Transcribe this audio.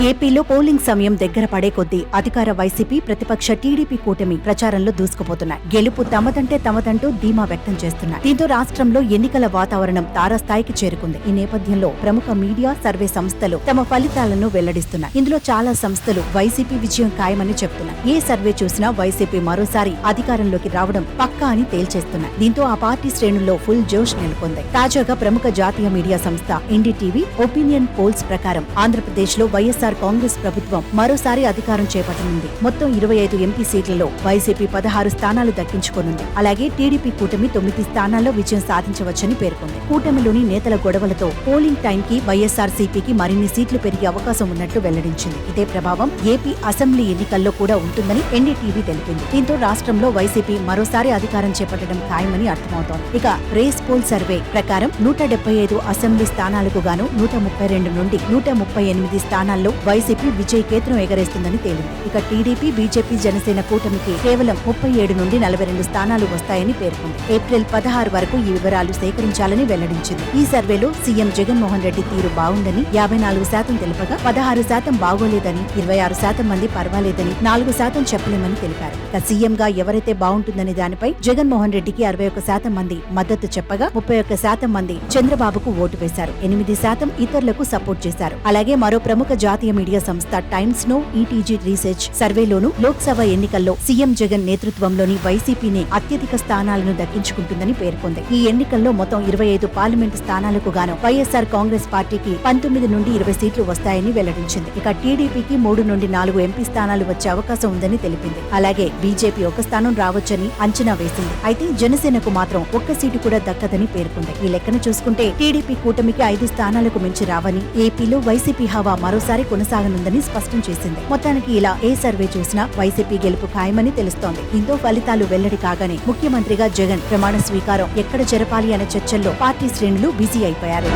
ఏపీలో పోలింగ్ సమయం దగ్గర పడే కొద్దీ అధికార వైసీపీ, ప్రతిపక్ష టీడీపీ కూటమి ప్రచారంలో దూసుకుపోతున్నాయి. గెలుపు తమదంటూ ధీమా వ్యక్తం చేస్తున్నాయి. దీంతో రాష్ట్రంలో ఎన్నికల వాతావరణం తారాస్థాయికి చేరుకుంది. ఈ నేపథ్యంలో ప్రముఖ మీడియా, సర్వే సంస్థలు తమ ఫలితాలను వెల్లడిస్తున్నాయి. ఇందులో చాలా సంస్థలు వైసీపీ విజయం ఖాయమని చెబుతున్నాయి. ఏ సర్వే చూసినా వైసీపీ మరోసారి అధికారంలోకి రావడం పక్కా అని తేల్చేస్తున్నాయి. దీంతో ఆ పార్టీ శ్రేణుల్లో ఫుల్ జోష్ నెలకొంది. తాజాగా ప్రముఖ జాతీయ మీడియా సంస్థ ఎన్డీటీవీ ఒపీనియన్ పోల్స్ ప్రకారం ఆంధ్రప్రదేశ్ లో వైఎస్ఆర్ కాంగ్రెస్ ప్రభుత్వం మరోసారి అధికారం చేపట్టనుంది. మొత్తం 25 ఎంపీ సీట్లలో వైసీపీ 16 స్థానాలు దక్కించుకోనుంది. అలాగే టీడీపీ కూటమి 9 స్థానాల్లో విజయం సాధించవచ్చని పేర్కొంది. కూటమిలోని నేతల గొడవలతో పోలింగ్ టైంకి వైఎస్ఆర్సీపీకి మరిన్ని సీట్లు పెరిగే అవకాశం ఉన్నట్లు వెల్లడించింది. ఇదే ప్రభావం ఏపీ అసెంబ్లీ ఎన్నికల్లో కూడా ఉంటుందని ఎన్డీటీవీ తెలిపింది. దీంతో రాష్ట్రంలో వైసీపీ మరోసారి అధికారం చేపట్టడం ఖాయమని అర్థమవుతోంది. ఇక రేస్ పోల్ సర్వే ప్రకారం 175 అసెంబ్లీ స్థానాలకు గాను 132 నుండి 138 స్థానాల్లో వైసీపీ విజయ కేతనం ఎగరేస్తుందని తేలింది. ఇక టీడీపీ, బీజేపీ, జనసేన కూటమికి కేవలం 37 నుండి 42 స్థానాలు వస్తాయని పేర్కొంది. ఏప్రిల్ 16 వరకు ఈ వివరాలు సేకరించాలని వెల్లడించింది. ఈ సర్వేలో సీఎం జగన్మోహన్ రెడ్డి తీరు బాగుందని 54% తెలుపగా 16% బాగోలేదని, 26% మంది పర్వాలేదని, 4% చెప్పలేమని తెలిపారు. ఇక సీఎంగా ఎవరైతే బాగుంటుందనే దానిపై జగన్మోహన్ రెడ్డికి 61% మంది మద్దతు చెప్పగా 31% మంది చంద్రబాబుకు ఓటు వేశారు. 8% ఇతరులకు సపోర్ట్ చేశారు. అలాగే మరో ప్రముఖ జాతీయ మీడియా సంస్థ టైమ్స్ నో ఈటీజీ రీసెర్చ్ సర్వేలోనూ లోక్సభ ఎన్నికల్లో సీఎం జగన్ నేతృత్వంలోని వైసీపీనే అత్యధిక స్థానాలను దక్కించుకుంటుందని పేర్కొంది. ఈ ఎన్నికల్లో మొత్తం 25 పార్లమెంటు స్థానాలకు గాను వైఎస్ఆర్ కాంగ్రెస్ పార్టీకి 19 నుండి 20 సీట్లు వస్తాయని వెల్లడించింది. ఇక టీడీపీకి 3 నుండి 4 ఎంపీ స్థానాలు వచ్చే అవకాశం ఉందని తెలిపింది. అలాగే బీజేపీ 1 స్థానం రావచ్చని అంచనా వేసింది. అయితే జనసేనకు మాత్రం 1 సీటు కూడా దక్కదని పేర్కొంది. ఈ లెక్కన చూసుకుంటే టీడీపీ కూటమికి 5 స్థానాలకు మించి రావని, ఏపీలో వైసీపీ హవా మరోసారి కొనసాగనుందని స్పష్టం చేసింది. మొత్తానికి ఇలా ఏ సర్వే చూసినా వైసీపీ గెలుపు ఖాయమని తెలుస్తోంది. దీంతో ఫలితాలు వెల్లడి కాగానే ముఖ్యమంత్రిగా జగన్ ప్రమాణ స్వీకారం ఎక్కడ జరపాలి అనే చర్చల్లో పార్టీ శ్రేణులు బిజీ అయిపోయారు.